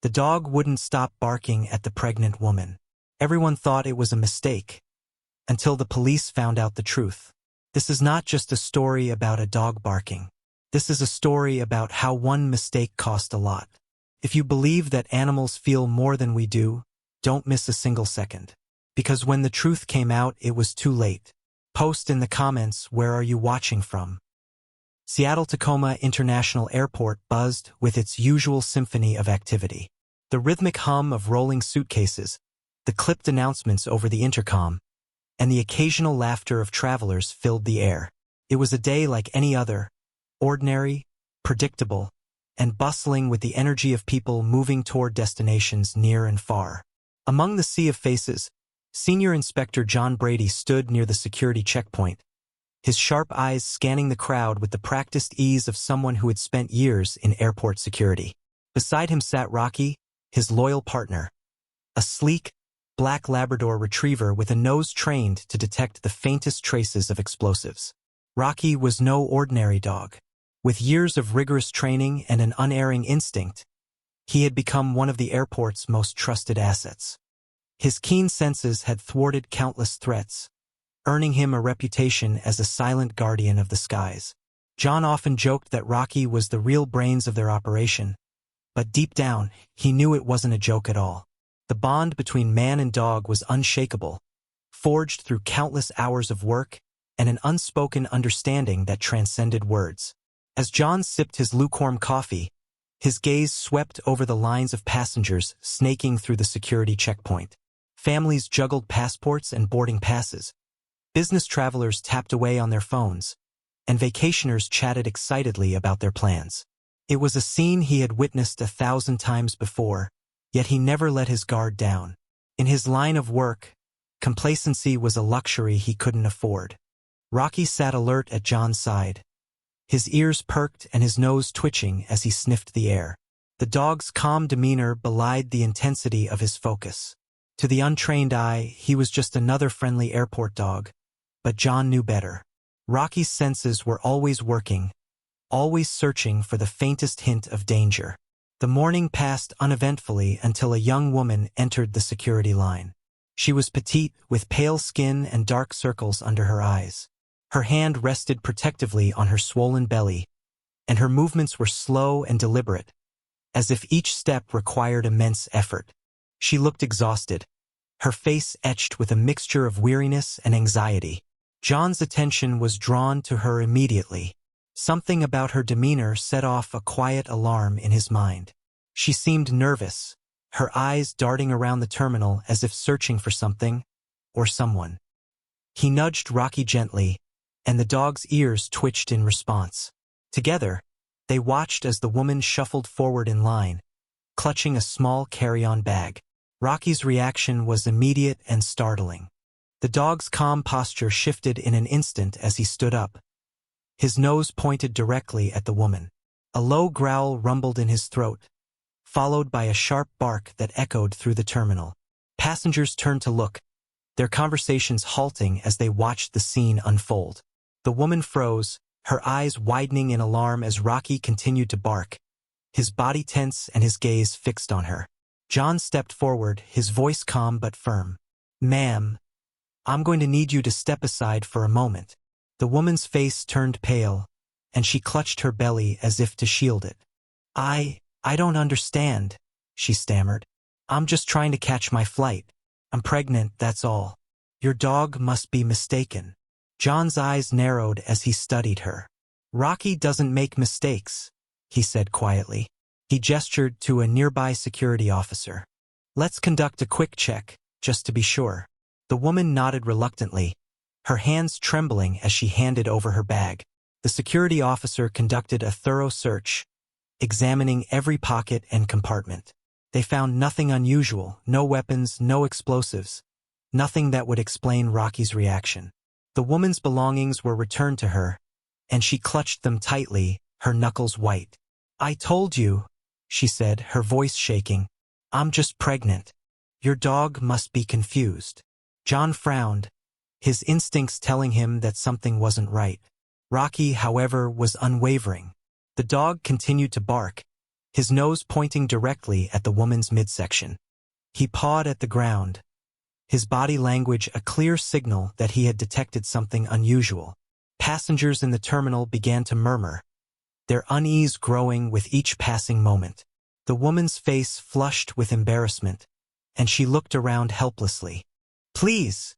The dog wouldn't stop barking at the pregnant woman. Everyone thought it was a mistake, until the police found out the truth. This is not just a story about a dog barking. This is a story about how one mistake cost a lot. If you believe that animals feel more than we do, don't miss a single second. Because when the truth came out, it was too late. Post in the comments, where are you watching from? Seattle-Tacoma International Airport buzzed with its usual symphony of activity. The rhythmic hum of rolling suitcases, the clipped announcements over the intercom, and the occasional laughter of travelers filled the air. It was a day like any other, ordinary, predictable, and bustling with the energy of people moving toward destinations near and far. Among the sea of faces, Senior Inspector John Brady stood near the security checkpoint, his sharp eyes scanning the crowd with the practiced ease of someone who had spent years in airport security. Beside him sat Rocky, his loyal partner, a sleek, black Labrador retriever with a nose trained to detect the faintest traces of explosives. Rocky was no ordinary dog. With years of rigorous training and an unerring instinct, he had become one of the airport's most trusted assets. His keen senses had thwarted countless threats, earning him a reputation as a silent guardian of the skies. John often joked that Rocky was the real brains of their operation, but deep down, he knew it wasn't a joke at all. The bond between man and dog was unshakable, forged through countless hours of work and an unspoken understanding that transcended words. As John sipped his lukewarm coffee, his gaze swept over the lines of passengers snaking through the security checkpoint. Families juggled passports and boarding passes. Business travelers tapped away on their phones, and vacationers chatted excitedly about their plans. It was a scene he had witnessed 1,000 times before, yet he never let his guard down. In his line of work, complacency was a luxury he couldn't afford. Rocky sat alert at John's side, his ears perked and his nose twitching as he sniffed the air. The dog's calm demeanor belied the intensity of his focus. To the untrained eye, he was just another friendly airport dog, but John knew better. Rocky's senses were always working, always searching for the faintest hint of danger. The morning passed uneventfully until a young woman entered the security line. She was petite, with pale skin and dark circles under her eyes. Her hand rested protectively on her swollen belly, and her movements were slow and deliberate, as if each step required immense effort. She looked exhausted, her face etched with a mixture of weariness and anxiety. John's attention was drawn to her immediately. Something about her demeanor set off a quiet alarm in his mind. She seemed nervous, her eyes darting around the terminal as if searching for something or someone. He nudged Rocky gently, and the dog's ears twitched in response. Together, they watched as the woman shuffled forward in line, clutching a small carry-on bag. Rocky's reaction was immediate and startling. The dog's calm posture shifted in an instant as he stood up, his nose pointed directly at the woman. A low growl rumbled in his throat, followed by a sharp bark that echoed through the terminal. Passengers turned to look, their conversations halting as they watched the scene unfold. The woman froze, her eyes widening in alarm as Rocky continued to bark, his body tense and his gaze fixed on her. John stepped forward, his voice calm but firm. "Ma'am, I'm going to need you to step aside for a moment." The woman's face turned pale, and she clutched her belly as if to shield it. I don't understand," she stammered. "I'm just trying to catch my flight. I'm pregnant, that's all." "Your dog must be mistaken." John's eyes narrowed as he studied her. "Rocky doesn't make mistakes," he said quietly. He gestured to a nearby security officer. "Let's conduct a quick check, just to be sure." The woman nodded reluctantly, her hands trembling as she handed over her bag. The security officer conducted a thorough search, examining every pocket and compartment. They found nothing unusual, no weapons, no explosives, nothing that would explain Rocky's reaction. The woman's belongings were returned to her, and she clutched them tightly, her knuckles white. "I told you," she said, her voice shaking. "I'm just pregnant. Your dog must be confused." John frowned, his instincts telling him that something wasn't right. Rocky, however, was unwavering. The dog continued to bark, his nose pointing directly at the woman's midsection. He pawed at the ground, his body language a clear signal that he had detected something unusual. Passengers in the terminal began to murmur, their unease growing with each passing moment. The woman's face flushed with embarrassment, and she looked around helplessly. "Please,"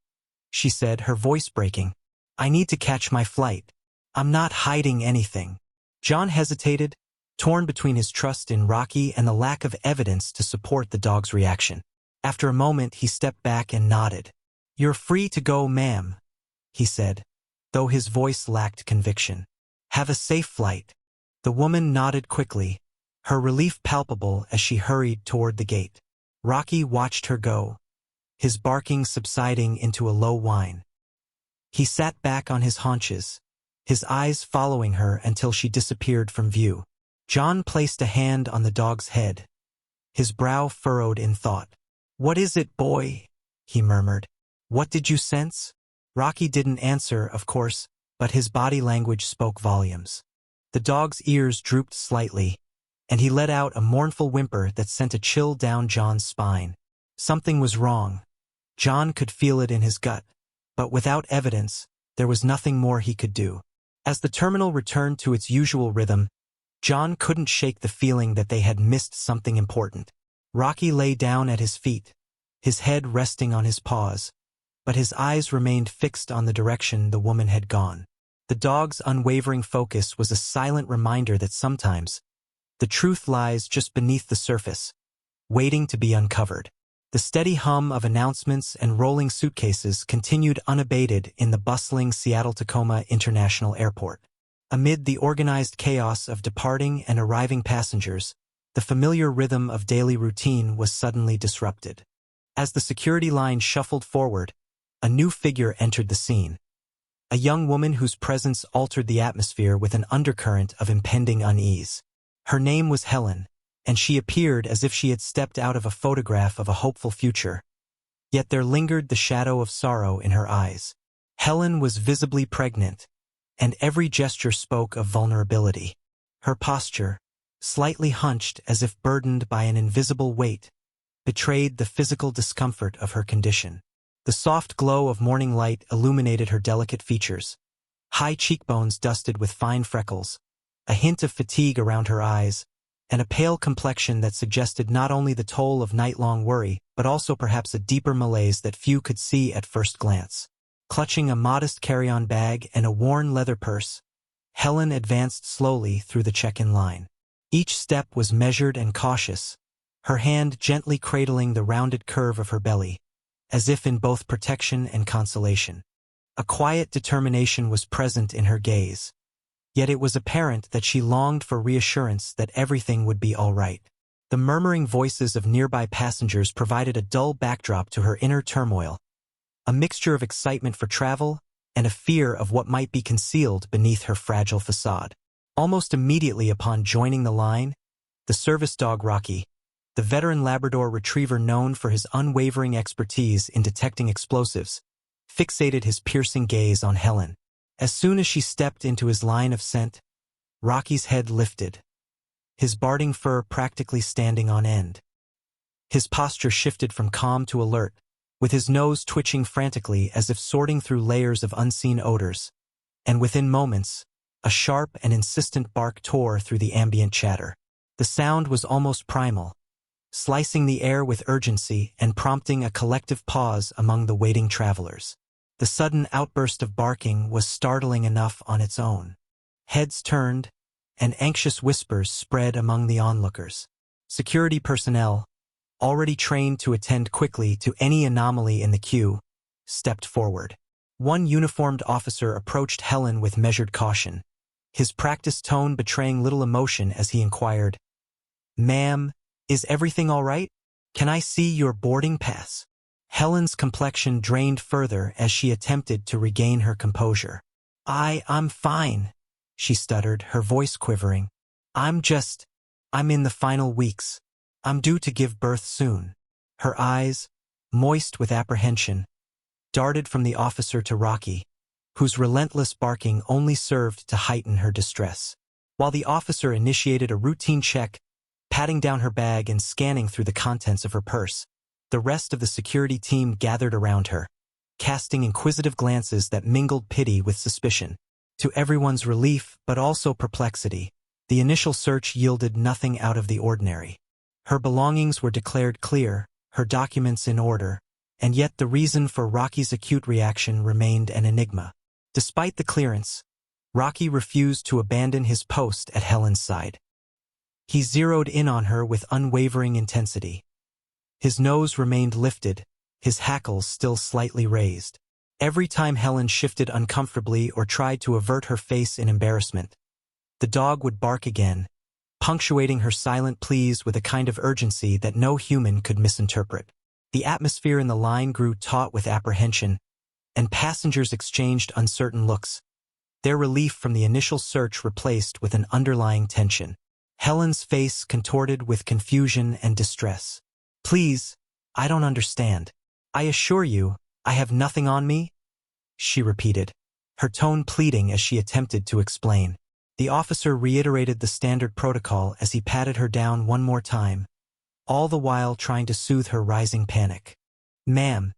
she said, her voice breaking. "I need to catch my flight. I'm not hiding anything." John hesitated, torn between his trust in Rocky and the lack of evidence to support the dog's reaction. After a moment, he stepped back and nodded. "You're free to go, ma'am," he said, though his voice lacked conviction. "Have a safe flight." The woman nodded quickly, her relief palpable as she hurried toward the gate. Rocky watched her go, his barking subsiding into a low whine. He sat back on his haunches, his eyes following her until she disappeared from view. John placed a hand on the dog's head, his brow furrowed in thought. "What is it, boy?" he murmured. "What did you sense?" Rocky didn't answer, of course, but his body language spoke volumes. The dog's ears drooped slightly, and he let out a mournful whimper that sent a chill down John's spine. Something was wrong. John could feel it in his gut, but without evidence, there was nothing more he could do. As the terminal returned to its usual rhythm, John couldn't shake the feeling that they had missed something important. Rocky lay down at his feet, his head resting on his paws, but his eyes remained fixed on the direction the woman had gone. The dog's unwavering focus was a silent reminder that sometimes the truth lies just beneath the surface, waiting to be uncovered. The steady hum of announcements and rolling suitcases continued unabated in the bustling Seattle-Tacoma International Airport. Amid the organized chaos of departing and arriving passengers, the familiar rhythm of daily routine was suddenly disrupted. As the security line shuffled forward, a new figure entered the scene. A young woman whose presence altered the atmosphere with an undercurrent of impending unease. Her name was Helen, and she appeared as if she had stepped out of a photograph of a hopeful future. Yet there lingered the shadow of sorrow in her eyes. Helen was visibly pregnant, and every gesture spoke of vulnerability. Her posture, slightly hunched as if burdened by an invisible weight, betrayed the physical discomfort of her condition. The soft glow of morning light illuminated her delicate features, high cheekbones dusted with fine freckles, a hint of fatigue around her eyes, and a pale complexion that suggested not only the toll of night-long worry, but also perhaps a deeper malaise that few could see at first glance. Clutching a modest carry-on bag and a worn leather purse, Helen advanced slowly through the check-in line. Each step was measured and cautious, her hand gently cradling the rounded curve of her belly, as if in both protection and consolation. A quiet determination was present in her gaze, yet it was apparent that she longed for reassurance that everything would be all right. The murmuring voices of nearby passengers provided a dull backdrop to her inner turmoil, a mixture of excitement for travel and a fear of what might be concealed beneath her fragile facade. Almost immediately upon joining the line, the service dog Rocky, the veteran Labrador retriever known for his unwavering expertise in detecting explosives, fixated his piercing gaze on Helen. As soon as she stepped into his line of scent, Rocky's head lifted, his Barding fur practically standing on end. His posture shifted from calm to alert, with his nose twitching frantically as if sorting through layers of unseen odors, and within moments, a sharp and insistent bark tore through the ambient chatter. The sound was almost primal, slicing the air with urgency and prompting a collective pause among the waiting travelers. The sudden outburst of barking was startling enough on its own. Heads turned, and anxious whispers spread among the onlookers. Security personnel, already trained to attend quickly to any anomaly in the queue, stepped forward. One uniformed officer approached Helen with measured caution, his practiced tone betraying little emotion as he inquired, "Ma'am, is everything all right? Can I see your boarding pass?" Helen's complexion drained further as she attempted to regain her composure. I'm fine," she stuttered, her voice quivering. I'm in the final weeks. I'm due to give birth soon." Her eyes, moist with apprehension, darted from the officer to Rocky, whose relentless barking only served to heighten her distress. While the officer initiated a routine check, patting down her bag and scanning through the contents of her purse. The rest of the security team gathered around her, casting inquisitive glances that mingled pity with suspicion. To everyone's relief, but also perplexity, the initial search yielded nothing out of the ordinary. Her belongings were declared clear, her documents in order, and yet the reason for Rocky's acute reaction remained an enigma. Despite the clearance, Rocky refused to abandon his post at Helen's side. He zeroed in on her with unwavering intensity. His nose remained lifted, his hackles still slightly raised. Every time Helen shifted uncomfortably or tried to avert her face in embarrassment, the dog would bark again, punctuating her silent pleas with a kind of urgency that no human could misinterpret. The atmosphere in the line grew taut with apprehension, and passengers exchanged uncertain looks, their relief from the initial search replaced with an underlying tension. Helen's face contorted with confusion and distress. "Please, I don't understand. I assure you, I have nothing on me," she repeated, her tone pleading as she attempted to explain. The officer reiterated the standard protocol as he patted her down one more time, all the while trying to soothe her rising panic. "Ma'am,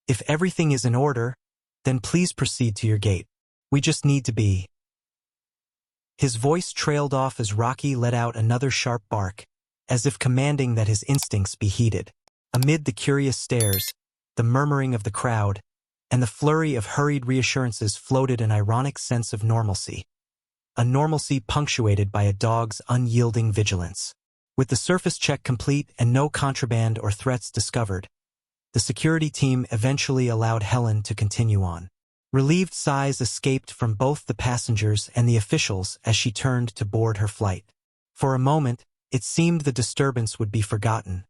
if everything is in order, then please proceed to your gate. We just need to be." His voice trailed off as Rocky let out another sharp bark, as if commanding that his instincts be heeded. Amid the curious stares, the murmuring of the crowd, and the flurry of hurried reassurances floated an ironic sense of normalcy. A normalcy punctuated by a dog's unyielding vigilance. With the surface check complete and no contraband or threats discovered, the security team eventually allowed Helen to continue on. Relieved sighs escaped from both the passengers and the officials as she turned to board her flight. For a moment, it seemed the disturbance would be forgotten,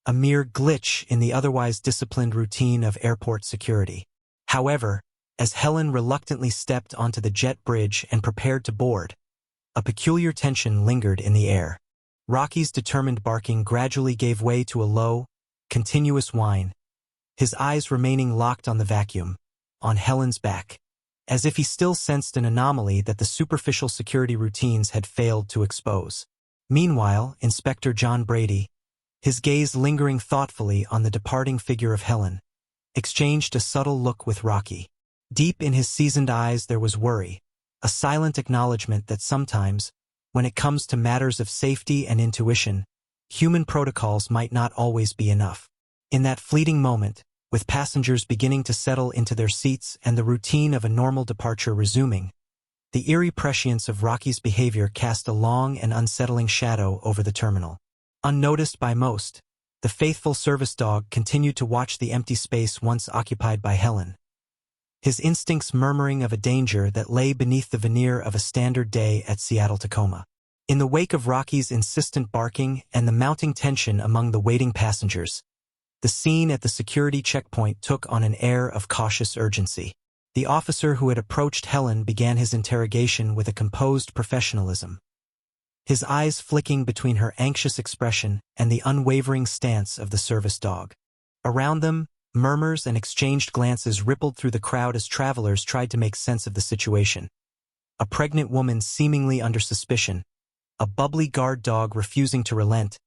a mere glitch in the otherwise disciplined routine of airport security. However, as Helen reluctantly stepped onto the jet bridge and prepared to board, a peculiar tension lingered in the air. Rocky's determined barking gradually gave way to a low, continuous whine, his eyes remaining locked on the vacuum, on Helen's back, as if he still sensed an anomaly that the superficial security routines had failed to expose. Meanwhile, Inspector John Brady, his gaze lingering thoughtfully on the departing figure of Helen, exchanged a subtle look with Rocky. Deep in his seasoned eyes there was worry, a silent acknowledgement that sometimes, when it comes to matters of safety and intuition, human protocols might not always be enough. In that fleeting moment, with passengers beginning to settle into their seats and the routine of a normal departure resuming, the eerie prescience of Rocky's behavior cast a long and unsettling shadow over the terminal. Unnoticed by most, the faithful service dog continued to watch the empty space once occupied by Helen, his instincts murmuring of a danger that lay beneath the veneer of a standard day at Seattle-Tacoma. In the wake of Rocky's insistent barking and the mounting tension among the waiting passengers, the scene at the security checkpoint took on an air of cautious urgency. The officer who had approached Helen began his interrogation with a composed professionalism, his eyes flicking between her anxious expression and the unwavering stance of the service dog. Around them, murmurs and exchanged glances rippled through the crowd as travelers tried to make sense of the situation. A pregnant woman seemingly under suspicion, a bubbly guard dog refusing to relent,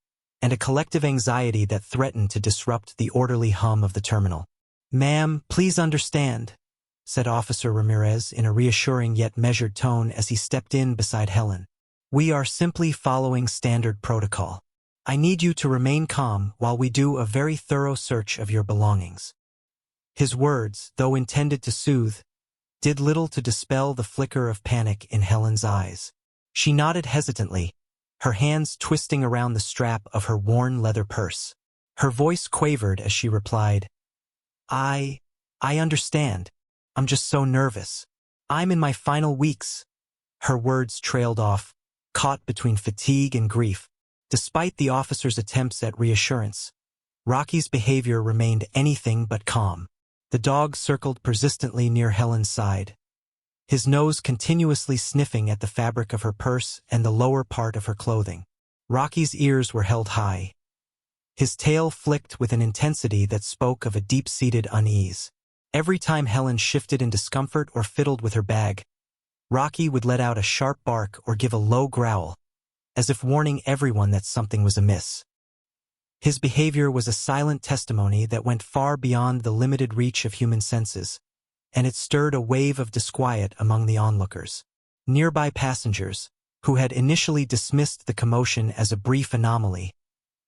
and a collective anxiety that threatened to disrupt the orderly hum of the terminal. "Ma'am, please understand," said Officer Ramirez in a reassuring yet measured tone as he stepped in beside Helen. "We are simply following standard protocol. I need you to remain calm while we do a very thorough search of your belongings." His words, though intended to soothe, did little to dispel the flicker of panic in Helen's eyes. She nodded hesitantly, her hands twisting around the strap of her worn leather purse. Her voice quavered as she replied, I understand. I'm just so nervous. I'm in my final weeks." Her words trailed off, caught between fatigue and grief. Despite the officer's attempts at reassurance, Rocky's behavior remained anything but calm. The dog circled persistently near Helen's side, his nose continuously sniffing at the fabric of her purse and the lower part of her clothing. Rocky's ears were held high. His tail flicked with an intensity that spoke of a deep-seated unease. Every time Helen shifted in discomfort or fiddled with her bag, Rocky would let out a sharp bark or give a low growl, as if warning everyone that something was amiss. His behavior was a silent testimony that went far beyond the limited reach of human senses, and it stirred a wave of disquiet among the onlookers. Nearby passengers, who had initially dismissed the commotion as a brief anomaly,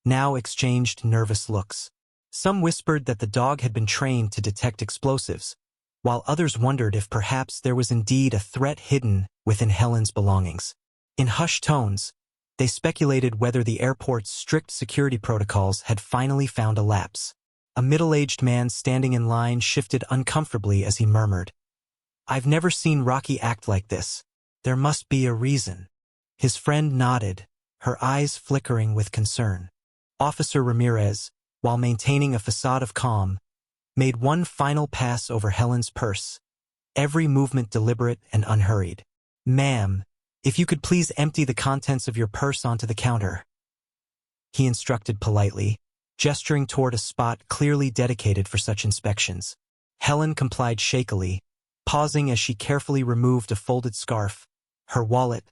now exchanged nervous looks. Some whispered that the dog had been trained to detect explosives, while others wondered if perhaps there was indeed a threat hidden within Helen's belongings. In hushed tones, they speculated whether the airport's strict security protocols had finally found a lapse. A middle-aged man standing in line shifted uncomfortably as he murmured, "I've never seen Rocky act like this. There must be a reason." His friend nodded, her eyes flickering with concern. Officer Ramirez, while maintaining a facade of calm, made one final pass over Helen's purse, every movement deliberate and unhurried. "Ma'am, if you could please empty the contents of your purse onto the counter," he instructed politely, gesturing toward a spot clearly dedicated for such inspections. Helen complied shakily, pausing as she carefully removed a folded scarf, her wallet,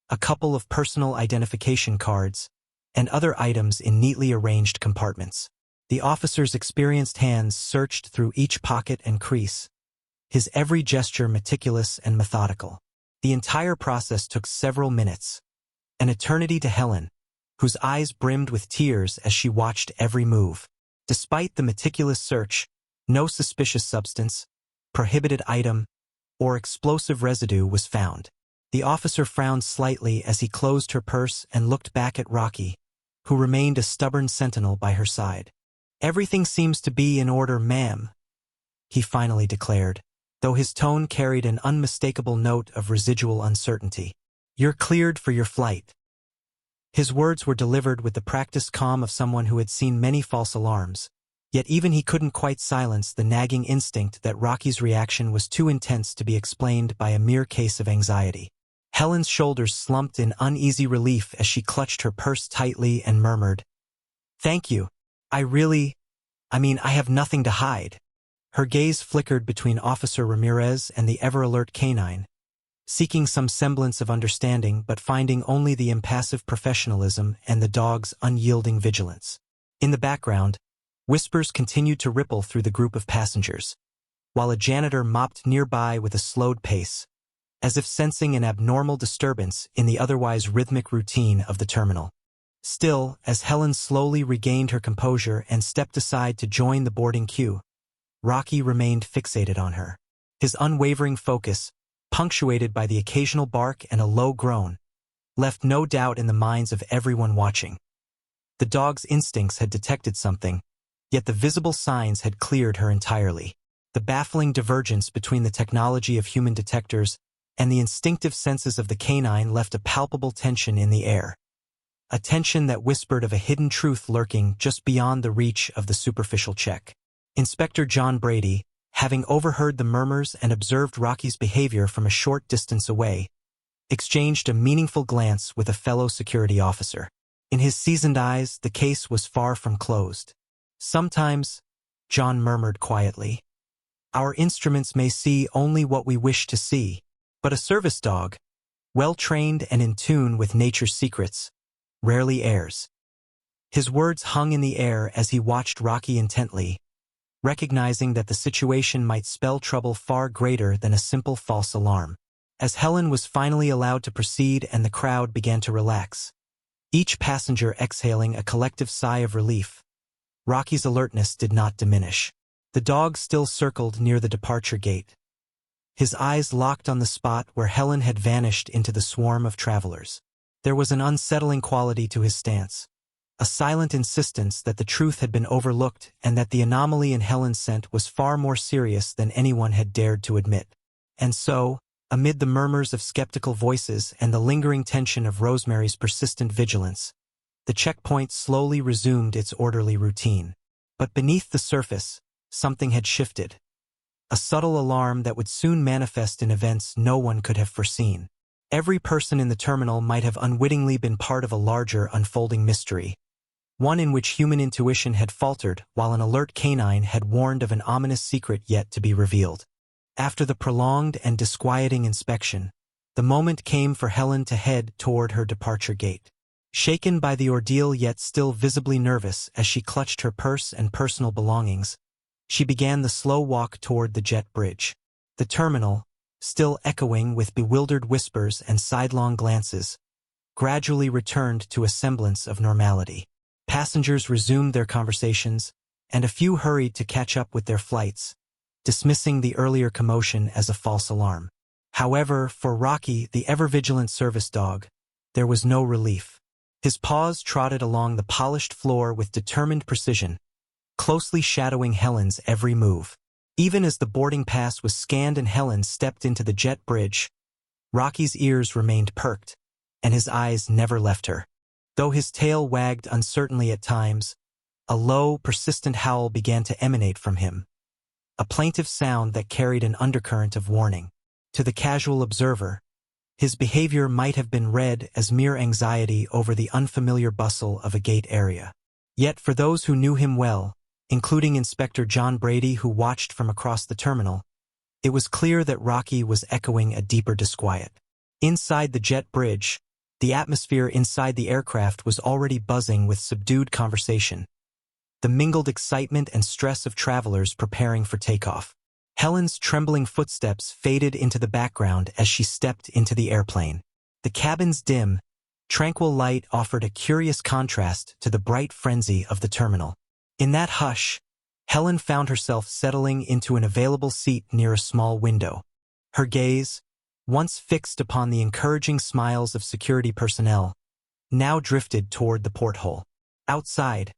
a couple of personal identification cards, and other items in neatly arranged compartments. The officer's experienced hands searched through each pocket and crease, his every gesture meticulous and methodical. The entire process took several minutes, an eternity to Helen, whose eyes brimmed with tears as she watched every move. Despite the meticulous search, no suspicious substance, prohibited item, or explosive residue was found. The officer frowned slightly as he closed her purse and looked back at Rocky, who remained a stubborn sentinel by her side. "Everything seems to be in order, ma'am," he finally declared, though his tone carried an unmistakable note of residual uncertainty. "You're cleared for your flight." His words were delivered with the practiced calm of someone who had seen many false alarms, yet even he couldn't quite silence the nagging instinct that Rocky's reaction was too intense to be explained by a mere case of anxiety. Helen's shoulders slumped in uneasy relief as she clutched her purse tightly and murmured, "Thank you. I have nothing to hide." Her gaze flickered between Officer Ramirez and the ever-alert canine, seeking some semblance of understanding but finding only the impassive professionalism and the dog's unyielding vigilance. In the background, whispers continued to ripple through the group of passengers, while a janitor mopped nearby with a slowed pace, as if sensing an abnormal disturbance in the otherwise rhythmic routine of the terminal. Still, as Helen slowly regained her composure and stepped aside to join the boarding queue, Rocky remained fixated on her. His unwavering focus, punctuated by the occasional bark and a low groan, left no doubt in the minds of everyone watching. The dog's instincts had detected something, yet the visible signs had cleared her entirely. The baffling divergence between the technology of human detectors and the instinctive senses of the canine left a palpable tension in the air. A tension that whispered of a hidden truth lurking just beyond the reach of the superficial check. Inspector John Brady, having overheard the murmurs and observed Rocky's behavior from a short distance away, exchanged a meaningful glance with a fellow security officer. In his seasoned eyes, the case was far from closed. "Sometimes," John murmured quietly, "our instruments may see only what we wish to see, but a service dog, well-trained and in tune with nature's secrets, rarely errs." His words hung in the air as he watched Rocky intently, recognizing that the situation might spell trouble far greater than a simple false alarm. As Helen was finally allowed to proceed and the crowd began to relax, each passenger exhaling a collective sigh of relief, Rocky's alertness did not diminish. The dog still circled near the departure gate, his eyes locked on the spot where Helen had vanished into the swarm of travelers. There was an unsettling quality to his stance, a silent insistence that the truth had been overlooked and that the anomaly in Helen's scent was far more serious than anyone had dared to admit. And so, amid the murmurs of skeptical voices and the lingering tension of Rosemary's persistent vigilance, the checkpoint slowly resumed its orderly routine. But beneath the surface, something had shifted. A subtle alarm that would soon manifest in events no one could have foreseen. Every person in the terminal might have unwittingly been part of a larger unfolding mystery, one in which human intuition had faltered while an alert canine had warned of an ominous secret yet to be revealed. After the prolonged and disquieting inspection, the moment came for Helen to head toward her departure gate. Shaken by the ordeal yet still visibly nervous as she clutched her purse and personal belongings, she began the slow walk toward the jet bridge. The terminal, still echoing with bewildered whispers and sidelong glances, gradually returned to a semblance of normality. Passengers resumed their conversations, and a few hurried to catch up with their flights, dismissing the earlier commotion as a false alarm. However, for Rocky, the ever-vigilant service dog, there was no relief. His paws trotted along the polished floor with determined precision, closely shadowing Helen's every move. Even as the boarding pass was scanned and Helen stepped into the jet bridge, Rocky's ears remained perked, and his eyes never left her. Though his tail wagged uncertainly at times, a low, persistent howl began to emanate from him, a plaintive sound that carried an undercurrent of warning. To the casual observer, his behavior might have been read as mere anxiety over the unfamiliar bustle of a gate area. Yet for those who knew him well, including Inspector John Brady who watched from across the terminal, it was clear that Rocky was echoing a deeper disquiet. Inside the jet bridge, the atmosphere inside the aircraft was already buzzing with subdued conversation, the mingled excitement and stress of travelers preparing for takeoff. Helen's trembling footsteps faded into the background as she stepped into the airplane. The cabin's dim, tranquil light offered a curious contrast to the bright frenzy of the terminal. In that hush, Helen found herself settling into an available seat near a small window. Her gaze, once fixed upon the encouraging smiles of security personnel, now drifted toward the porthole. Outside,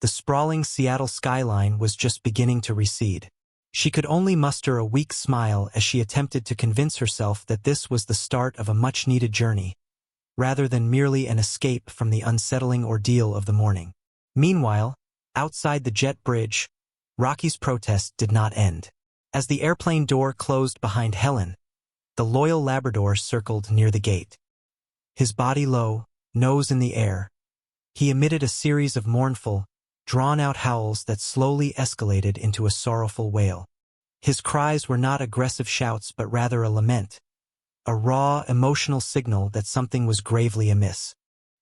the sprawling Seattle skyline was just beginning to recede. She could only muster a weak smile as she attempted to convince herself that this was the start of a much-needed journey, rather than merely an escape from the unsettling ordeal of the morning. Meanwhile, outside the jet bridge, Rocky's protest did not end. As the airplane door closed behind Helen, the loyal Labrador circled near the gate. His body low, nose in the air, he emitted a series of mournful, drawn-out howls that slowly escalated into a sorrowful wail. His cries were not aggressive shouts but rather a lament, a raw, emotional signal that something was gravely amiss.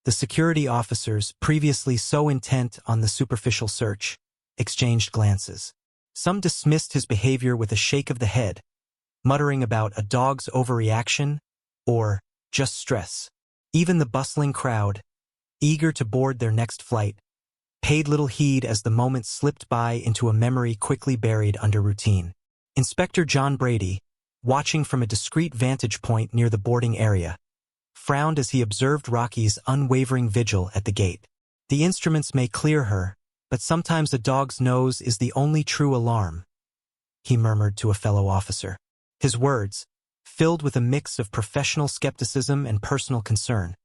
The security officers, previously so intent on the superficial search, exchanged glances. Some dismissed his behavior with a shake of the head, muttering about a dog's overreaction or just stress. Even the bustling crowd, eager to board their next flight, paid little heed as the moment slipped by into a memory quickly buried under routine. Inspector John Brady, watching from a discreet vantage point near the boarding area, frowned as he observed Rocky's unwavering vigil at the gate. The instruments may clear her, but sometimes a dog's nose is the only true alarm, he murmured to a fellow officer. His words, filled with a mix of professional skepticism and personal concern,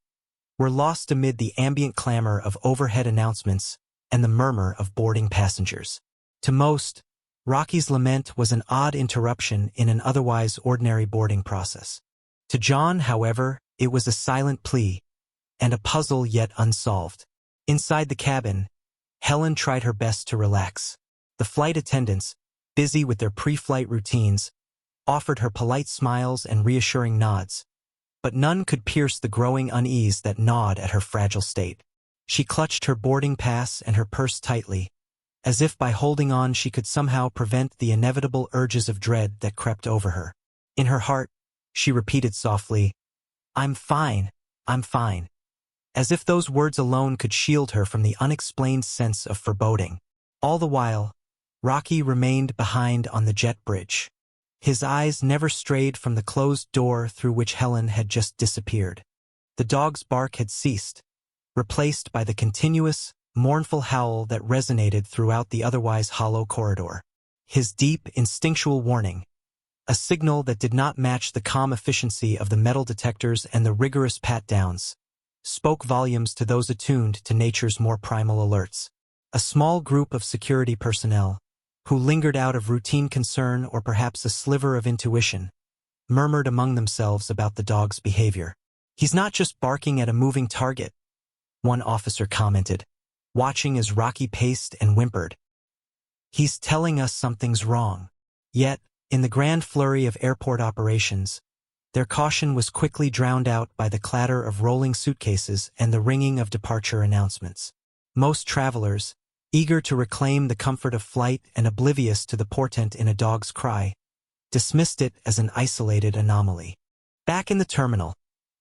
were lost amid the ambient clamor of overhead announcements and the murmur of boarding passengers. To most, Rocky's lament was an odd interruption in an otherwise ordinary boarding process. To John, however, it was a silent plea, and a puzzle yet unsolved. Inside the cabin, Helen tried her best to relax. The flight attendants, busy with their pre-flight routines, offered her polite smiles and reassuring nods, but none could pierce the growing unease that gnawed at her fragile state. She clutched her boarding pass and her purse tightly, as if by holding on she could somehow prevent the inevitable urges of dread that crept over her. In her heart, she repeated softly, "I'm fine, I'm fine," as if those words alone could shield her from the unexplained sense of foreboding. All the while, Rocky remained behind on the jet bridge. His eyes never strayed from the closed door through which Helen had just disappeared. The dog's bark had ceased, replaced by the continuous, mournful howl that resonated throughout the otherwise hollow corridor. His deep, instinctual warning, a signal that did not match the calm efficiency of the metal detectors and the rigorous pat-downs, spoke volumes to those attuned to nature's more primal alerts. A small group of security personnel, who lingered out of routine concern or perhaps a sliver of intuition, murmured among themselves about the dog's behavior. "He's not just barking at a moving target," one officer commented, watching as Rocky paced and whimpered. "He's telling us something's wrong." Yet, in the grand flurry of airport operations, Their caution was quickly drowned out by the clatter of rolling suitcases and the ringing of departure announcements. Most travelers, eager to reclaim the comfort of flight and oblivious to the portent in a dog's cry, dismissed it as an isolated anomaly. Back in the terminal,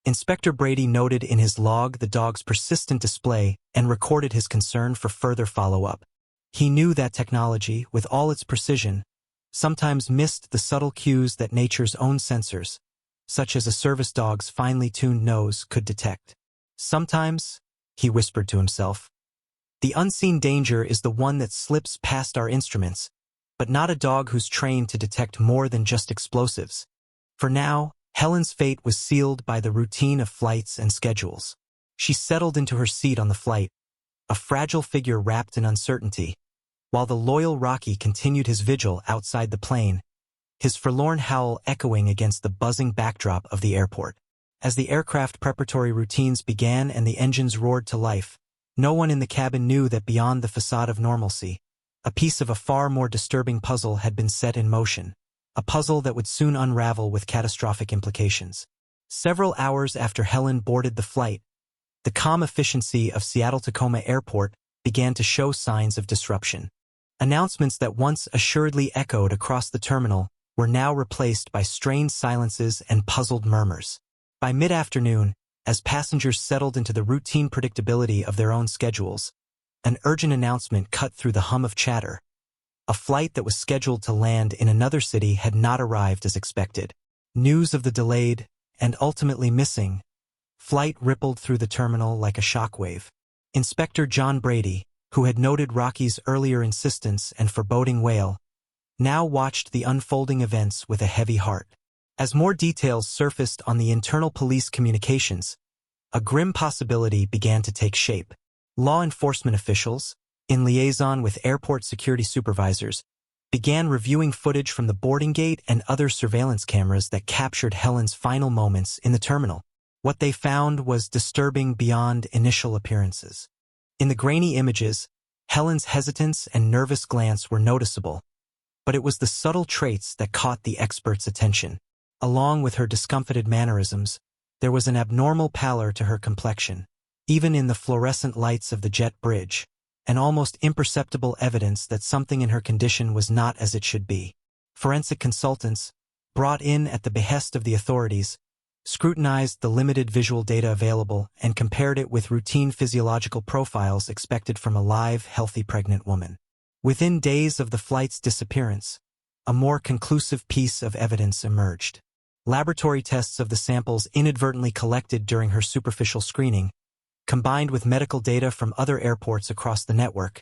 Inspector Brady noted in his log the dog's persistent display and recorded his concern for further follow-up. He knew that technology, with all its precision, sometimes missed the subtle cues that nature's own sensors, such as a service dog's finely tuned nose, could detect. Sometimes, he whispered to himself, the unseen danger is the one that slips past our instruments, but not a dog who's trained to detect more than just explosives. For now, Helen's fate was sealed by the routine of flights and schedules. She settled into her seat on the flight, a fragile figure wrapped in uncertainty, while the loyal Rocky continued his vigil outside the plane, his forlorn howl echoing against the buzzing backdrop of the airport. As the aircraft preparatory routines began and the engines roared to life, no one in the cabin knew that beyond the facade of normalcy, a piece of a far more disturbing puzzle had been set in motion, a puzzle that would soon unravel with catastrophic implications. Several hours after Helen boarded the flight, the calm efficiency of Seattle-Tacoma Airport began to show signs of disruption. Announcements that once assuredly echoed across the terminal were now replaced by strained silences and puzzled murmurs. By mid-afternoon, as passengers settled into the routine predictability of their own schedules, an urgent announcement cut through the hum of chatter. A flight that was scheduled to land in another city had not arrived as expected. News of the delayed, and ultimately missing, flight rippled through the terminal like a shockwave. Inspector John Brady, who had noted Rocky's earlier insistence and foreboding wail, now watched the unfolding events with a heavy heart. As more details surfaced on the internal police communications, a grim possibility began to take shape. Law enforcement officials, in liaison with airport security supervisors, began reviewing footage from the boarding gate and other surveillance cameras that captured Helen's final moments in the terminal. What they found was disturbing beyond initial appearances. In the grainy images, Helen's hesitance and nervous glance were noticeable, but it was the subtle traits that caught the experts' attention. Along with her discomfited mannerisms, there was an abnormal pallor to her complexion, even in the fluorescent lights of the jet bridge, and almost imperceptible evidence that something in her condition was not as it should be. Forensic consultants, brought in at the behest of the authorities, scrutinized the limited visual data available and compared it with routine physiological profiles expected from a live, healthy pregnant woman. Within days of the flight's disappearance, a more conclusive piece of evidence emerged. Laboratory tests of the samples inadvertently collected during her superficial screening, combined with medical data from other airports across the network,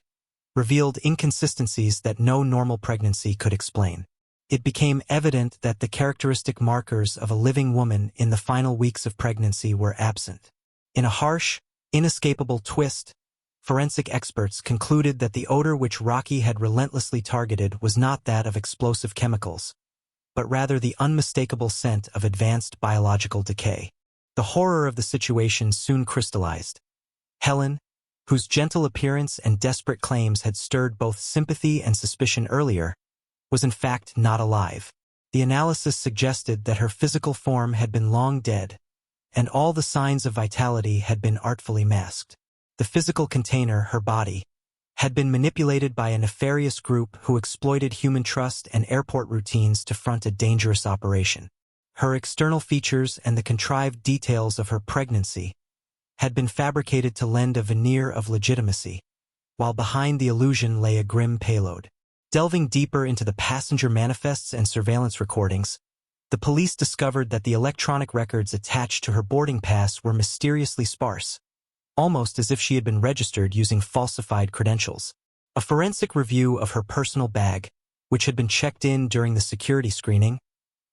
revealed inconsistencies that no normal pregnancy could explain. It became evident that the characteristic markers of a living woman in the final weeks of pregnancy were absent. In a harsh, inescapable twist, forensic experts concluded that the odor which Rocky had relentlessly targeted was not that of explosive chemicals, but rather the unmistakable scent of advanced biological decay. The horror of the situation soon crystallized. Helen, whose gentle appearance and desperate claims had stirred both sympathy and suspicion earlier, was in fact not alive. The analysis suggested that her physical form had been long dead, and all the signs of vitality had been artfully masked. The physical container, her body, had been manipulated by a nefarious group who exploited human trust and airport routines to front a dangerous operation. Her external features and the contrived details of her pregnancy had been fabricated to lend a veneer of legitimacy, while behind the illusion lay a grim payload. Delving deeper into the passenger manifests and surveillance recordings, the police discovered that the electronic records attached to her boarding pass were mysteriously sparse, almost as if she had been registered using falsified credentials. A forensic review of her personal bag, which had been checked in during the security screening,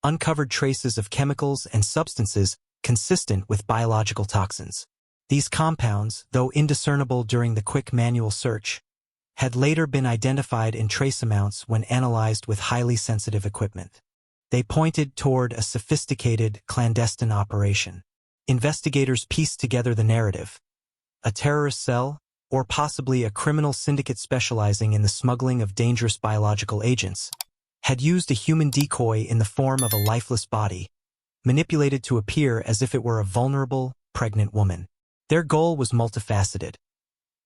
uncovered traces of chemicals and substances consistent with biological toxins. These compounds, though indiscernible during the quick manual search, had later been identified in trace amounts when analyzed with highly sensitive equipment. They pointed toward a sophisticated, clandestine operation. Investigators pieced together the narrative. A terrorist cell, or possibly a criminal syndicate specializing in the smuggling of dangerous biological agents, had used a human decoy in the form of a lifeless body, manipulated to appear as if it were a vulnerable, pregnant woman. Their goal was multifaceted.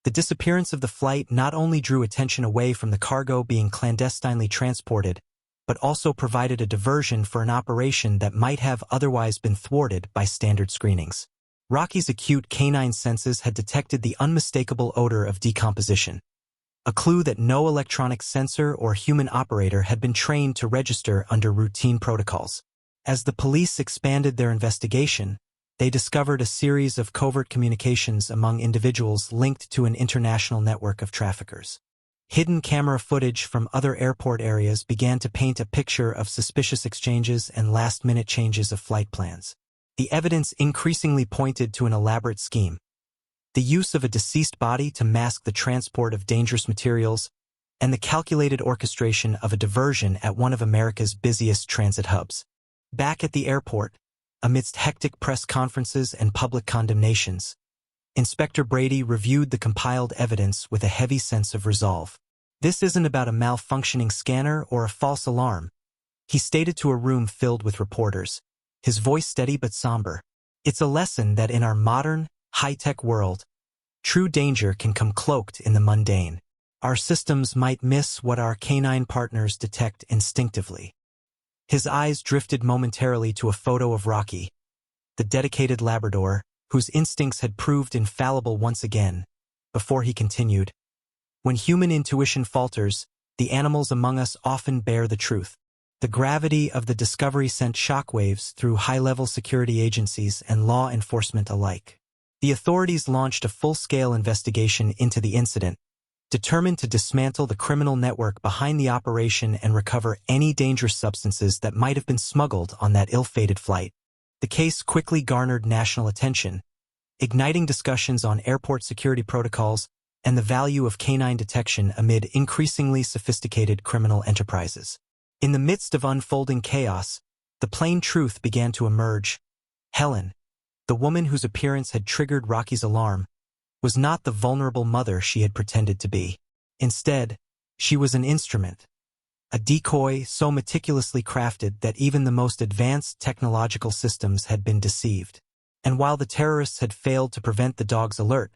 The disappearance of the flight not only drew attention away from the cargo being clandestinely transported, but also provided a diversion for an operation that might have otherwise been thwarted by standard screenings. Rocky's acute canine senses had detected the unmistakable odor of decomposition, a clue that no electronic sensor or human operator had been trained to register under routine protocols. As the police expanded their investigation, they discovered a series of covert communications among individuals linked to an international network of traffickers. Hidden camera footage from other airport areas began to paint a picture of suspicious exchanges and last-minute changes of flight plans. The evidence increasingly pointed to an elaborate scheme: the use of a deceased body to mask the transport of dangerous materials, and the calculated orchestration of a diversion at one of America's busiest transit hubs. Back at the airport, amidst hectic press conferences and public condemnations, Inspector Brady reviewed the compiled evidence with a heavy sense of resolve. "This isn't about a malfunctioning scanner or a false alarm," he stated to a room filled with reporters, his voice steady but somber. "It's a lesson that in our modern, high-tech world, true danger can come cloaked in the mundane. Our systems might miss what our canine partners detect instinctively." His eyes drifted momentarily to a photo of Rocky, the dedicated Labrador, whose instincts had proved infallible once again, before he continued, "When human intuition falters, the animals among us often bear the truth." The gravity of the discovery sent shockwaves through high-level security agencies and law enforcement alike. The authorities launched a full-scale investigation into the incident, determined to dismantle the criminal network behind the operation and recover any dangerous substances that might have been smuggled on that ill-fated flight. The case quickly garnered national attention, igniting discussions on airport security protocols and the value of canine detection amid increasingly sophisticated criminal enterprises. In the midst of unfolding chaos, the plain truth began to emerge. Helen, the woman whose appearance had triggered Rocky's alarm, was not the vulnerable mother she had pretended to be. Instead, she was an instrument, a decoy so meticulously crafted that even the most advanced technological systems had been deceived. And while the terrorists had failed to prevent the dog's alert,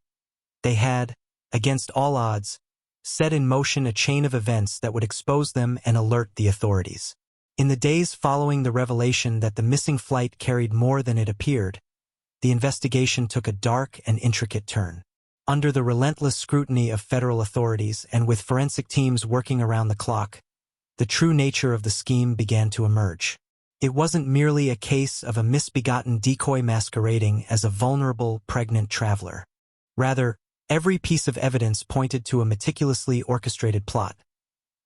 they had, against all odds, set in motion a chain of events that would expose them and alert the authorities. In the days following the revelation that the missing flight carried more than it appeared, the investigation took a dark and intricate turn. Under the relentless scrutiny of federal authorities and with forensic teams working around the clock, the true nature of the scheme began to emerge. It wasn't merely a case of a misbegotten decoy masquerading as a vulnerable, pregnant traveler. Rather, every piece of evidence pointed to a meticulously orchestrated plot.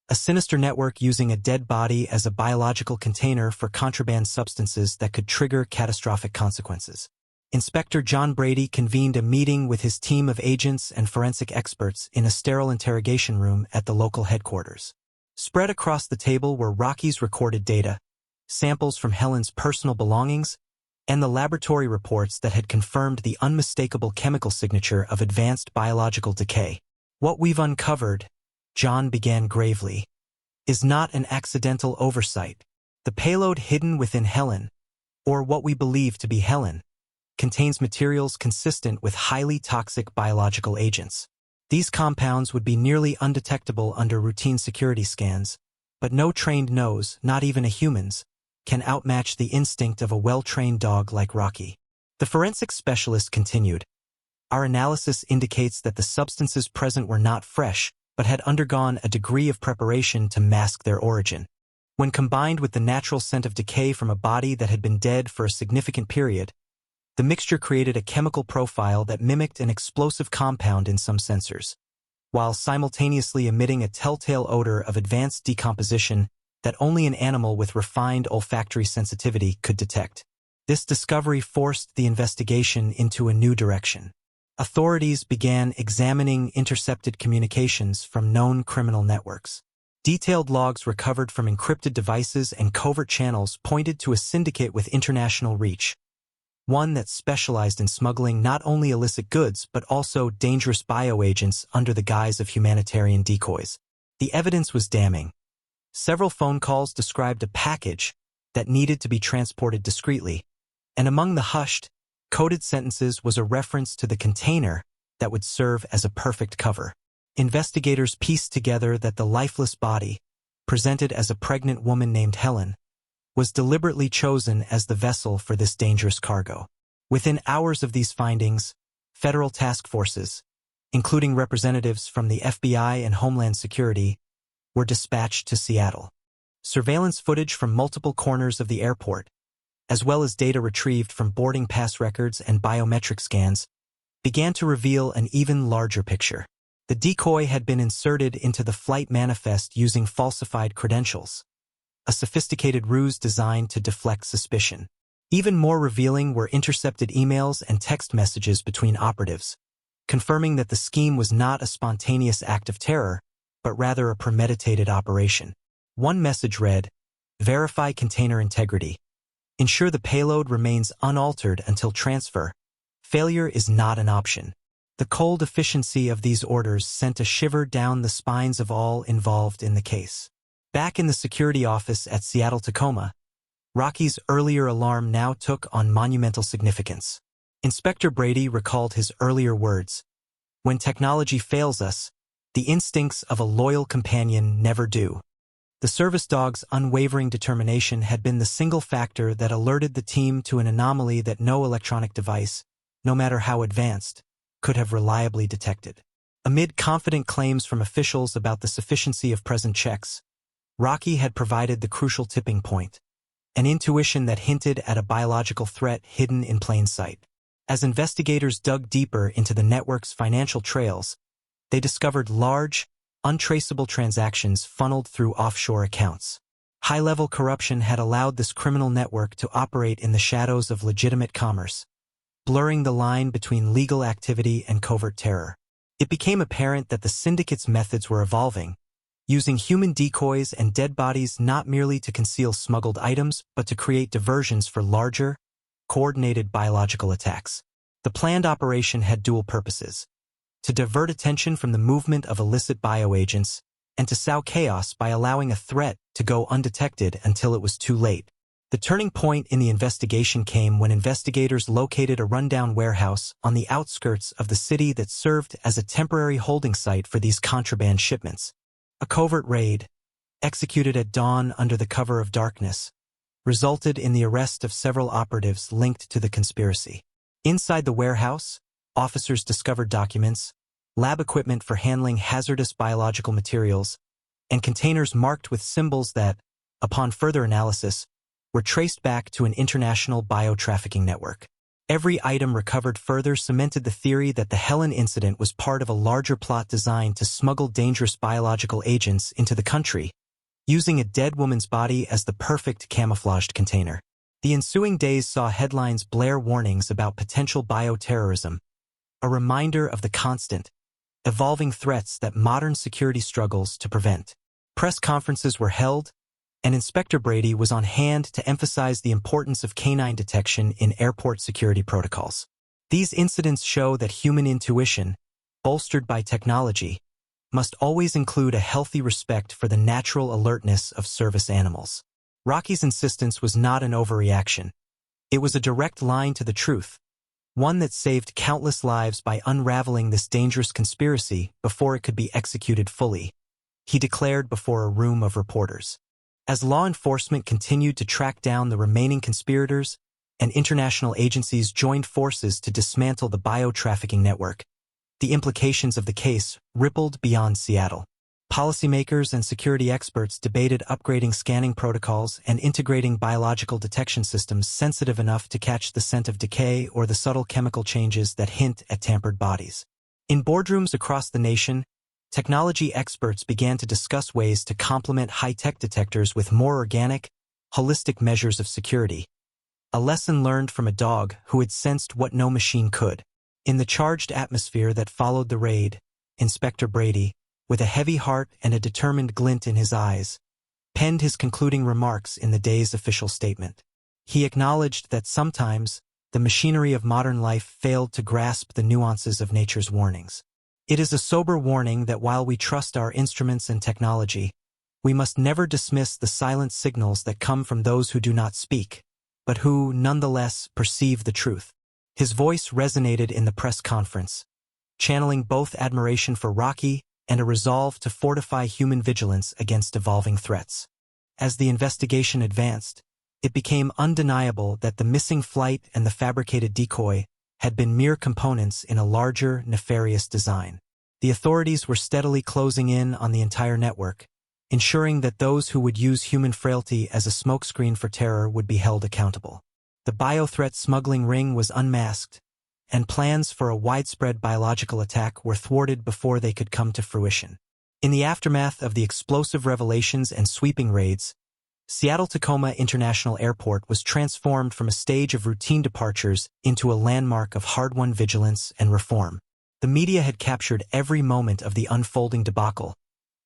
A sinister network using a dead body as a biological container for contraband substances that could trigger catastrophic consequences. Inspector John Brady convened a meeting with his team of agents and forensic experts in a sterile interrogation room at the local headquarters. Spread across the table were Rocky's recorded data, samples from Helen's personal belongings, and the laboratory reports that had confirmed the unmistakable chemical signature of advanced biological decay. "What we've uncovered," John began gravely, "is not an accidental oversight. The payload hidden within Helen, or what we believe to be Helen, contains materials consistent with highly toxic biological agents. These compounds would be nearly undetectable under routine security scans, but no trained nose, not even a human's, can outmatch the instinct of a well-trained dog like Rocky." The forensic specialist continued, "Our analysis indicates that the substances present were not fresh, but had undergone a degree of preparation to mask their origin. When combined with the natural scent of decay from a body that had been dead for a significant period, the mixture created a chemical profile that mimicked an explosive compound in some sensors, while simultaneously emitting a telltale odor of advanced decomposition that only an animal with refined olfactory sensitivity could detect. This discovery forced the investigation into a new direction. Authorities began examining intercepted communications from known criminal networks. Detailed logs recovered from encrypted devices and covert channels pointed to a syndicate with international reach, one that specialized in smuggling not only illicit goods but also dangerous bioagents under the guise of humanitarian decoys. The evidence was damning. Several phone calls described a package, that needed to be transported discreetly, and among the hushed, coded sentences was a reference to the container that would serve as a perfect cover. Investigators pieced together that the lifeless body, presented as a pregnant woman named Helen, was deliberately chosen as the vessel for this dangerous cargo. Within hours of these findings, federal task forces, including representatives from the FBI and Homeland Security, were dispatched to Seattle. Surveillance footage from multiple corners of the airport, as well as data retrieved from boarding pass records and biometric scans, began to reveal an even larger picture. The decoy had been inserted into the flight manifest using falsified credentials, a sophisticated ruse designed to deflect suspicion. Even more revealing were intercepted emails and text messages between operatives, confirming that the scheme was not a spontaneous act of terror, but rather a premeditated operation. One message read, "Verify container integrity. Ensure the payload remains unaltered until transfer. Failure is not an option." The cold efficiency of these orders sent a shiver down the spines of all involved in the case. Back in the security office at Seattle-Tacoma, Rocky's earlier alarm now took on monumental significance. Inspector Brady recalled his earlier words, "When technology fails us, the instincts of a loyal companion never do." The service dog's unwavering determination had been the single factor that alerted the team to an anomaly that no electronic device, no matter how advanced, could have reliably detected. Amid confident claims from officials about the sufficiency of present checks, Rocky had provided the crucial tipping point, an intuition that hinted at a biological threat hidden in plain sight. As investigators dug deeper into the network's financial trails, they discovered large, untraceable transactions funneled through offshore accounts. High-level corruption had allowed this criminal network to operate in the shadows of legitimate commerce, blurring the line between legal activity and covert terror. It became apparent that the syndicate's methods were evolving, using human decoys and dead bodies not merely to conceal smuggled items, but to create diversions for larger, coordinated biological attacks. The planned operation had dual purposes: to divert attention from the movement of illicit bioagents, and to sow chaos by allowing a threat to go undetected until it was too late. The turning point in the investigation came when investigators located a rundown warehouse on the outskirts of the city that served as a temporary holding site for these contraband shipments. A covert raid, executed at dawn under the cover of darkness, resulted in the arrest of several operatives linked to the conspiracy. Inside the warehouse, officers discovered documents, lab equipment for handling hazardous biological materials, and containers marked with symbols that, upon further analysis, were traced back to an international bio-trafficking network. Every item recovered further cemented the theory that the Helen incident was part of a larger plot designed to smuggle dangerous biological agents into the country, using a dead woman's body as the perfect camouflaged container. The ensuing days saw headlines blare warnings about potential bioterrorism, a reminder of the constant, evolving threats that modern security struggles to prevent. Press conferences were held, and Inspector Brady was on hand to emphasize the importance of canine detection in airport security protocols. These incidents show that human intuition, bolstered by technology, must always include a healthy respect for the natural alertness of service animals. Rocky's insistence was not an overreaction. It was a direct line to the truth, one that saved countless lives by unraveling this dangerous conspiracy before it could be executed fully, he declared before a room of reporters. As law enforcement continued to track down the remaining conspirators, and international agencies joined forces to dismantle the bio-trafficking network, the implications of the case rippled beyond Seattle. Policymakers and security experts debated upgrading scanning protocols and integrating biological detection systems sensitive enough to catch the scent of decay or the subtle chemical changes that hint at tampered bodies. In boardrooms across the nation, technology experts began to discuss ways to complement high-tech detectors with more organic, holistic measures of security, a lesson learned from a dog who had sensed what no machine could. In the charged atmosphere that followed the raid, Inspector Brady, with a heavy heart and a determined glint in his eyes, penned his concluding remarks in the day's official statement. He acknowledged that sometimes the machinery of modern life failed to grasp the nuances of nature's warnings. It is a sober warning that while we trust our instruments and technology, We must never dismiss the silent signals that come from those who do not speak, but who, nonetheless, perceive the truth. His voice resonated in the press conference, channeling both admiration for Rocky and a resolve to fortify human vigilance against evolving threats. As the investigation advanced, it became undeniable that the missing flight and the fabricated decoy had been mere components in a larger, nefarious design. The authorities were steadily closing in on the entire network, ensuring that those who would use human frailty as a smokescreen for terror would be held accountable. The biothreat smuggling ring was unmasked, and plans for a widespread biological attack were thwarted before they could come to fruition. In the aftermath of the explosive revelations and sweeping raids, Seattle-Tacoma International Airport was transformed from a stage of routine departures into a landmark of hard-won vigilance and reform. The media had captured every moment of the unfolding debacle,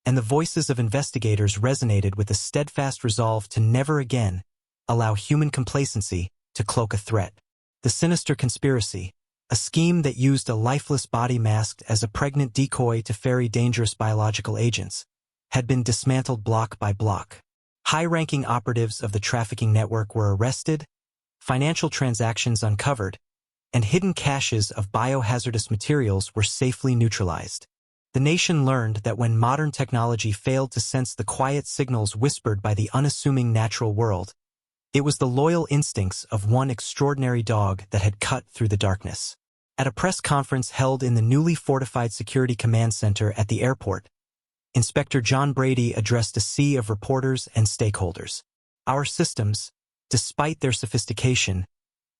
and the voices of investigators resonated with a steadfast resolve to never again allow human complacency to cloak a threat. The sinister conspiracy, a scheme that used a lifeless body masked as a pregnant decoy to ferry dangerous biological agents, had been dismantled block by block. High-ranking operatives of the trafficking network were arrested, financial transactions uncovered, and hidden caches of biohazardous materials were safely neutralized. The nation learned that when modern technology failed to sense the quiet signals whispered by the unassuming natural world, it was the loyal instincts of one extraordinary dog that had cut through the darkness. At a press conference held in the newly fortified Security Command Center at the airport, Inspector John Brady addressed a sea of reporters and stakeholders. Our systems, despite their sophistication,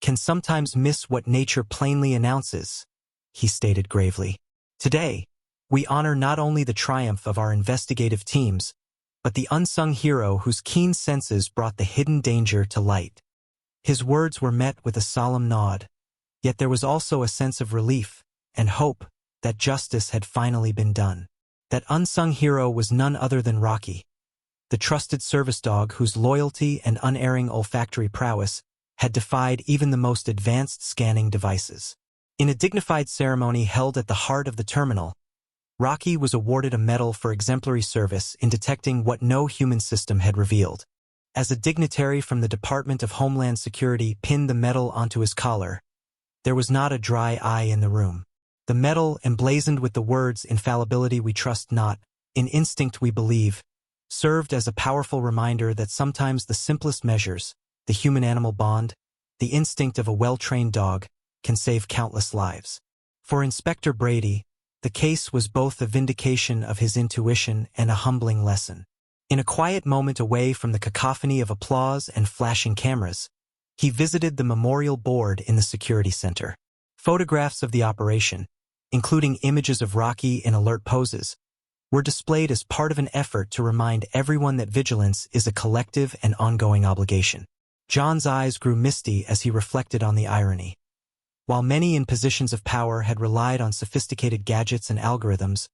can sometimes miss what nature plainly announces, he stated gravely. Today, we honor not only the triumph of our investigative teams, but the unsung hero whose keen senses brought the hidden danger to light. His words were met with a solemn nod, yet there was also a sense of relief and hope that justice had finally been done. That unsung hero was none other than Rocky, the trusted service dog whose loyalty and unerring olfactory prowess had defied even the most advanced scanning devices. In a dignified ceremony held at the heart of the terminal, Rocky was awarded a medal for exemplary service in detecting what no human system had revealed. As a dignitary from the Department of Homeland Security pinned the medal onto his collar, there was not a dry eye in the room. The medal, emblazoned with the words "Infallibility we trust not, in instinct we believe," served as a powerful reminder that sometimes the simplest measures, the human-animal bond, the instinct of a well-trained dog, can save countless lives. For Inspector Brady, the case was both a vindication of his intuition and a humbling lesson. In a quiet moment away from the cacophony of applause and flashing cameras, he visited the memorial board in the security center. Photographs of the operation, including images of Rocky in alert poses, were displayed as part of an effort to remind everyone that vigilance is a collective and ongoing obligation. John's eyes grew misty as he reflected on the irony. While many in positions of power had relied on sophisticated gadgets and algorithms,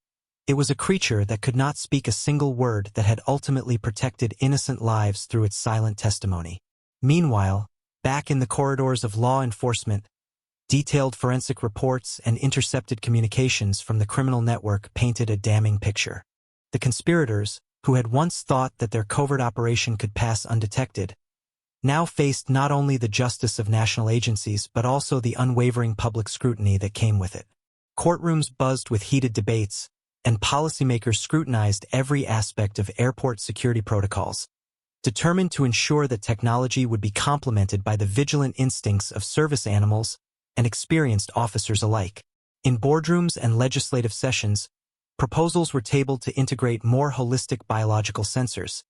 it was a creature that could not speak a single word that had ultimately protected innocent lives through its silent testimony. Meanwhile, back in the corridors of law enforcement, detailed forensic reports and intercepted communications from the criminal network painted a damning picture. The conspirators, who had once thought that their covert operation could pass undetected, now faced not only the justice of national agencies but also the unwavering public scrutiny that came with it. Courtrooms buzzed with heated debates, and policymakers scrutinized every aspect of airport security protocols, determined to ensure that technology would be complemented by the vigilant instincts of service animals and experienced officers alike. In boardrooms and legislative sessions, proposals were tabled to integrate more holistic biological sensors,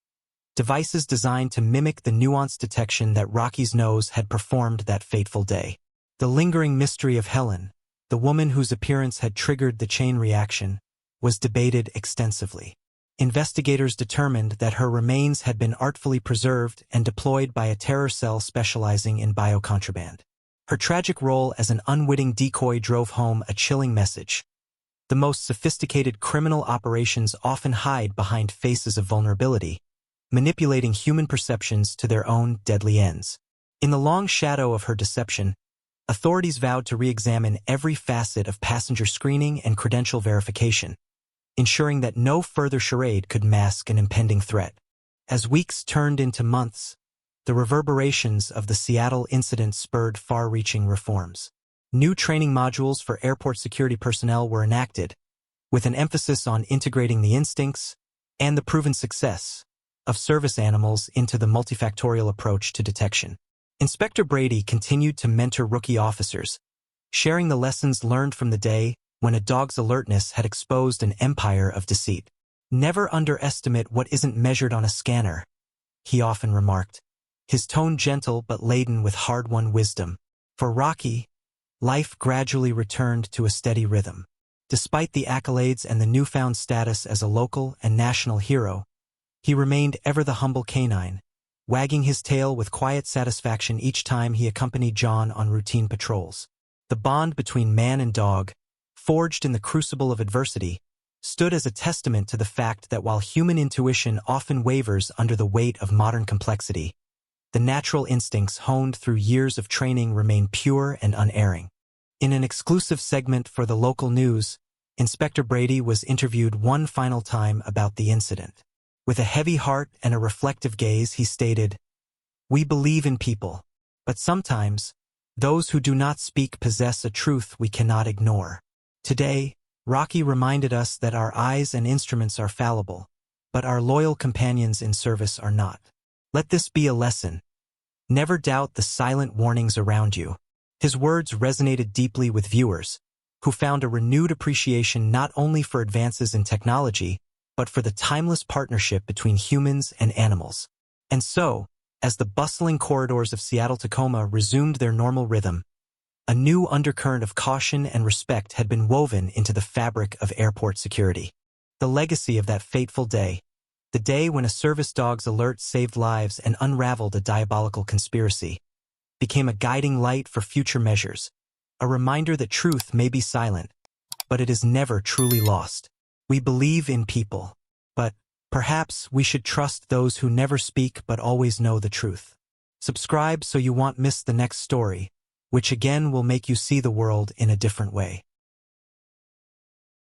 devices designed to mimic the nuanced detection that Rocky's nose had performed that fateful day. The lingering mystery of Helen, the woman whose appearance had triggered the chain reaction, was debated extensively. Investigators determined that her remains had been artfully preserved and deployed by a terror cell specializing in biocontraband. Her tragic role as an unwitting decoy drove home a chilling message. The most sophisticated criminal operations often hide behind faces of vulnerability, manipulating human perceptions to their own deadly ends. In the long shadow of her deception, authorities vowed to re-examine every facet of passenger screening and credential verification, ensuring that no further charade could mask an impending threat. As weeks turned into months, the reverberations of the Seattle incident spurred far-reaching reforms. New training modules for airport security personnel were enacted, with an emphasis on integrating the instincts and the proven success of service animals into the multifactorial approach to detection. Inspector Brady continued to mentor rookie officers, sharing the lessons learned from the day when a dog's alertness had exposed an empire of deceit. "Never underestimate what isn't measured on a scanner," he often remarked, his tone gentle but laden with hard-won wisdom. For Rocky, life gradually returned to a steady rhythm. Despite the accolades and the newfound status as a local and national hero, he remained ever the humble canine, wagging his tail with quiet satisfaction each time he accompanied John on routine patrols. The bond between man and dog, forged in the crucible of adversity, stood as a testament to the fact that while human intuition often wavers under the weight of modern complexity, the natural instincts honed through years of training remain pure and unerring. In an exclusive segment for the local news, Inspector Brady was interviewed one final time about the incident. With a heavy heart and a reflective gaze, he stated, "We believe in people, but sometimes those who do not speak possess a truth we cannot ignore." Today, Rocky reminded us that our eyes and instruments are fallible, but our loyal companions in service are not. Let this be a lesson. Never doubt the silent warnings around you. His words resonated deeply with viewers, who found a renewed appreciation not only for advances in technology, but for the timeless partnership between humans and animals. And so, as the bustling corridors of Seattle-Tacoma resumed their normal rhythm, a new undercurrent of caution and respect had been woven into the fabric of airport security. The legacy of that fateful day, the day when a service dog's alert saved lives and unraveled a diabolical conspiracy, became a guiding light for future measures, a reminder that truth may be silent, but it is never truly lost. We believe in people, but perhaps we should trust those who never speak but always know the truth. Subscribe so you won't miss the next story, which again will make you see the world in a different way.